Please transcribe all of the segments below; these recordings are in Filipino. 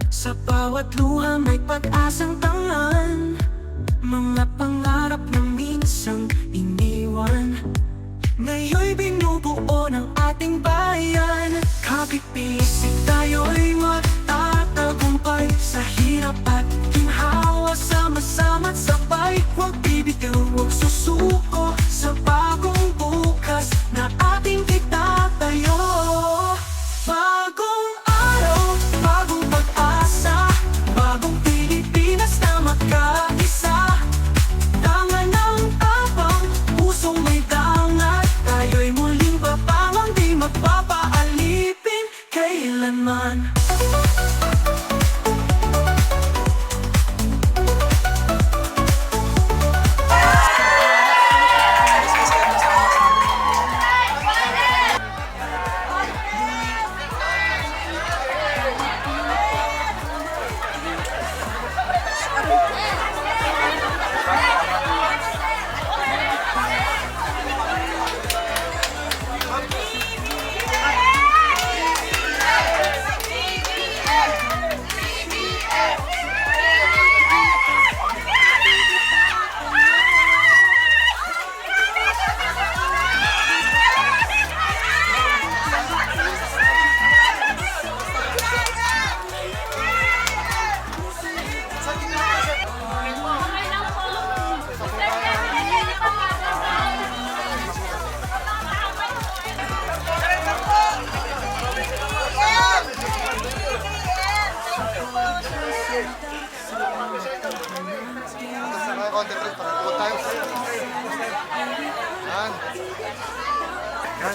Sa bawat luha may pag-asang tangan, mga pangarap na minsang iniwan, ngayon'y binubuo ng ating bayan. Kapit-pisik tayo'y magtatagumpay sa hirap at ginhawa, sama-sama't sabay. Huwag bibitaw, huwag susuko sa bagong bukas na ating itatayo. Bagong araw, bagong pag-asa, bagong Pilipinas na magkaisa. Tangan ng tapang, pusong may dangat, tayo'y muling babangon, di magpapaalipin kailanman.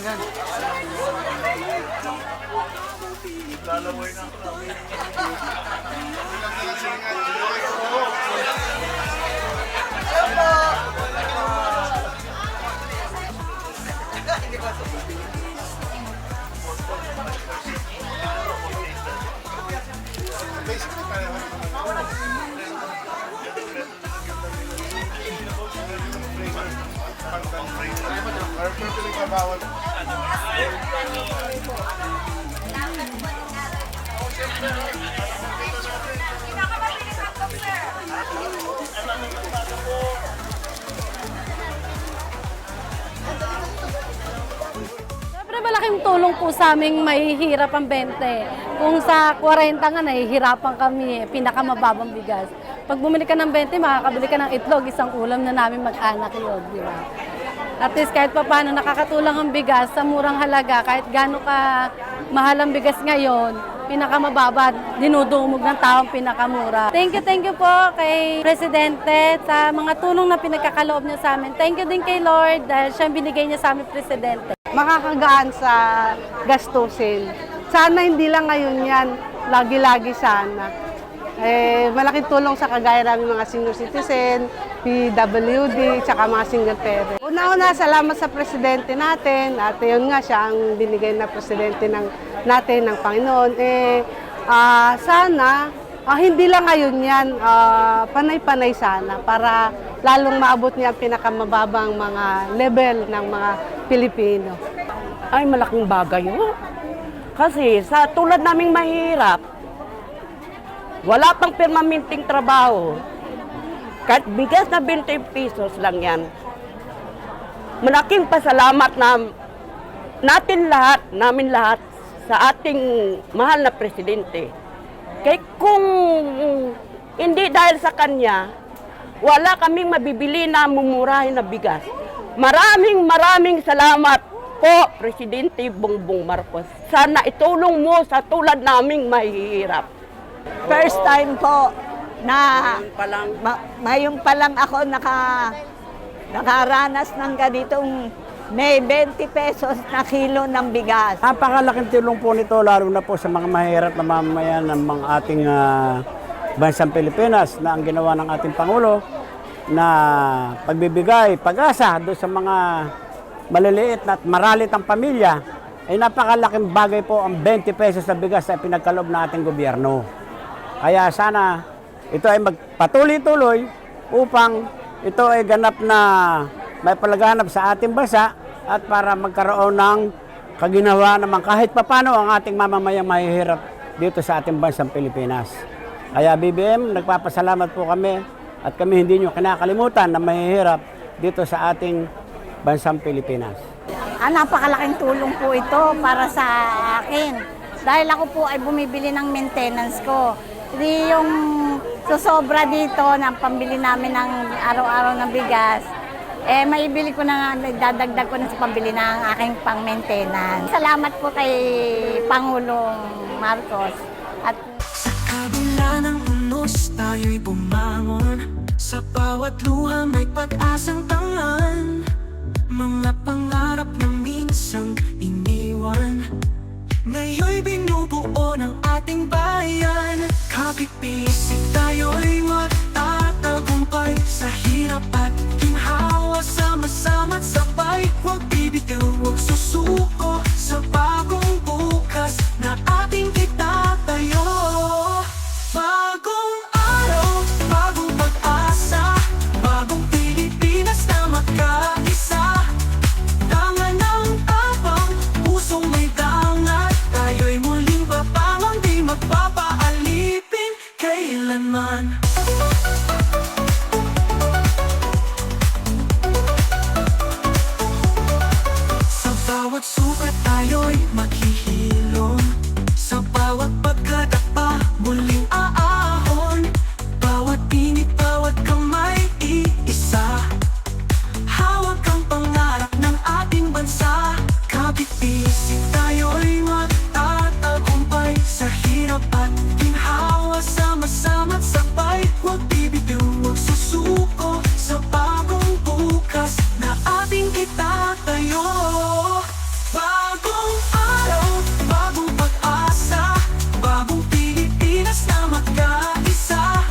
Yan. Lalaway na ako. Siyempre malaking tulong po sa aming mahihirap ang 20. Kung sa 40 nga nahihirapan kami, pinakamababang bigas. Pag bumili ka ng 20, makakabili ka ng itlog, isang ulam na namin mag-anak yun, di ba? At least kahit pa paano nakakatulang ang bigas sa murang halaga, kahit gaano ka mahal ang bigas ngayon, pinakamababa, dinudumog ng taong pinakamura. Thank you po kay Presidente sa mga tulong na pinagkakaloob niya sa amin. Thank you din kay Lord dahil siya binigay niya sa amin, Presidente. Makakagaan sa gastusin. Sana hindi lang ngayon yan, lagi-lagi sana. Malaking tulong sa kagaya namin mga senior citizen, PWD, tsaka mga single parent. Una-una, salamat sa presidente natin at yun nga siya ang binigay na presidente natin ng Panginoon. Sana, hindi lang ngayon yan, panay-panay sana para lalong maabot niya ang pinakamababang mga level ng mga Pilipino. Ay, malaking bagay yun. Kasi sa tulad naming mahirap, wala pang permanenteng trabaho. Kahit bigas na 20 pesos lang yan. Malaking pasalamat na namin lahat sa ating mahal na presidente. Kaya kung hindi dahil sa kanya, wala kaming mabibili na mumurahin na bigas. Maraming salamat po, Presidente Bongbong Marcos. Sana itulong mo sa tulad naming mahihirap. First time po na ngayon pa lang ako nakaranas ng ganitong may 20 pesos na kilo ng bigas. Napakalaking tulong po nito lalo na po sa mga mahirap na mamamayan ng mga ating bansang Pilipinas na ang ginawa ng ating Pangulo na pagbibigay pag-asa doon sa mga maliliit at maralit ang pamilya ay napakalaking bagay po ang 20 pesos na bigas na pinagkaloob ng ating gobyerno. Kaya sana ito ay magpatuloy-tuloy upang ito ay ganap na may palaganap sa ating bansa at para magkaroon ng kaginawa naman kahit papano ang ating mamamayang mahihirap dito sa ating bansang Pilipinas. Kaya BBM, nagpapasalamat po kami at kami hindi nyo kinakalimutan na mahihirap dito sa ating bansang Pilipinas. Napakalaking tulong po ito para sa akin. Dahil ako po ay bumibili ng maintenance ko. Hindi yung susobra dito ng pambili namin ng araw-araw ng bigas, maibili ko na, dadagdag ko na sa pambili ng aking pang-maintenance. Salamat po kay Pangulong Marcos. At Sa kabila ng unos, tayo'y bumangon. Sa bawat luha may pag-asang tangan. Mga pangarap na minsang iniwan, ngayon'y binubuo ng ating bayan. Kapit-pisik tayo'y magtatagumpay. Sa hirap at ginhawa, sama-sama't sabay. Huwag bibitaw, huwag susuko sa bagong bukas na ating itatayo. Bagong araw, bagong pag-asa, bagong Pilipinas na magkaisa. Tangan ng tapang, pusong may dangat, tayo'y muling babangon, di magpapaalipin kailanman. Sa bawat sukat tayo'y maghihilom, sa bawat pagkadapa muling aahon. Bawat init, bawat kamay, iisa. Hawak ang pangarap ng ating bansa. Kapit-pisik tayo'y magtatagumpay. Sa hirap at ginhawa, sama-sama't sabay. Huwag bibitaw, huwag susuko sa bagong bukas na ating itatayo. Bagong araw, bagong pag-asa, bagong Pilipinas na magkaisa.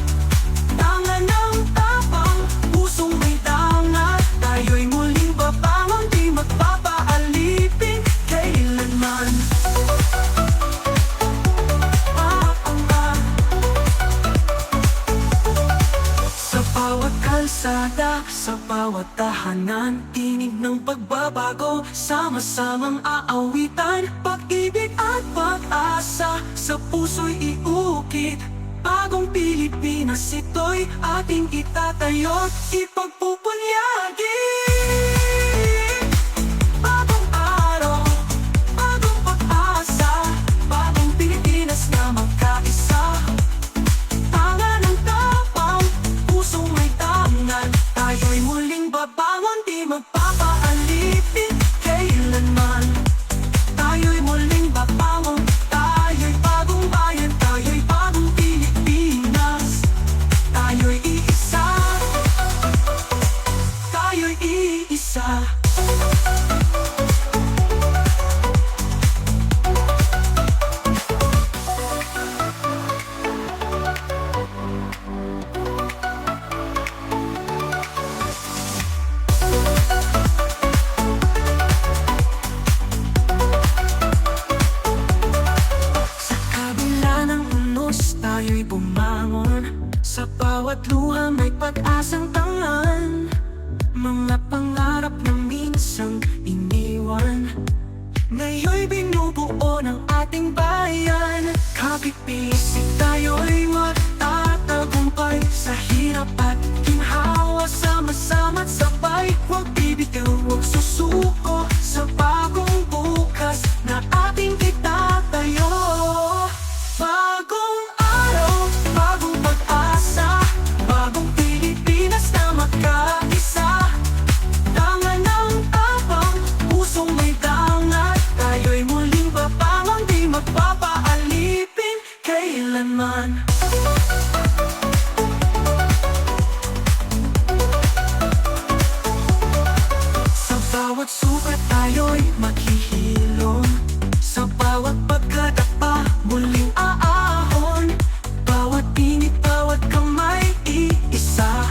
Tangan ng tapang, pusong may dangat, tayo'y muling babangon, di magpapaalipin kailanman. Sa bawat kalsada, sa bawat tahanan, tinig ng pagbabago, sama-samang aawitan. Pag-ibig at pag-asa, sa puso'y iukit. Bagong Pilipinas, ito'y ating itatayo't ipagpupunyagi. Bagong araw, bagong pag-asa, bagong Pilipinas na magkaisa. Tangan ng tapang, pusong may tangan, tayo'y muling babangon, di magpapaalipin kailanman. Tayo'y muling babangon, tayo'y bagong bayan, tayo'y bagong Pilipinas. Tayo'y iisa, tayo'y iisa. Sa kabila ng unos, tayo'y bumangon. Sa bawat luha may pag-asang tangan. Mga pangarap na minsang iniwan, ngayon'y binubuo ng ating bayan. Kapit-pisik tayo'y magtatagumpay. Sa hirap at ginhawa, sama-sama't sabay. Huwag bibitaw, huwag susuko sa bagong bukas na ating itatayo. Bagong araw, bagong pag-asa, bagong Pilipinas na magkaisa. Tangan ng tapang, pusong may dangat, tayo'y muling babangon, di magpapaalipin kailanman. Sa bawat sukat tayo'y maghihilom, sa bawat pagkadapa muling aahon. Bawat init, bawat kamay, iisa.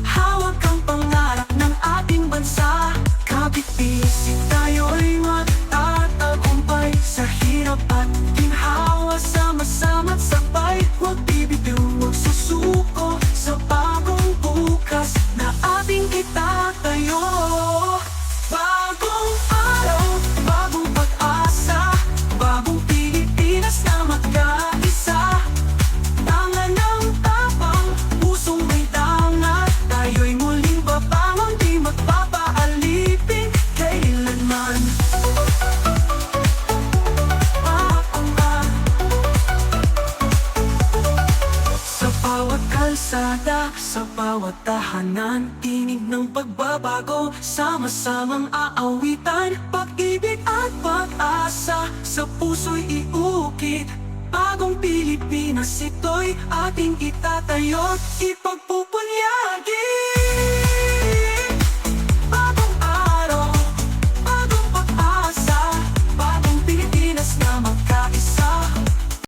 Hawak ang pangarap ng ating bansa. Kapit-pisik tayo'y magtatagumpay. Sa hirap at ginhawa, sama-sama't sabay. Sa bawat tahanan, tinig ng pagbabago, sama-samang aawitan, pag-ibig at pag-asa, sa puso'y iukit. Bagong Pilipinas ito'y ating itatayo't ipagpupunyagi.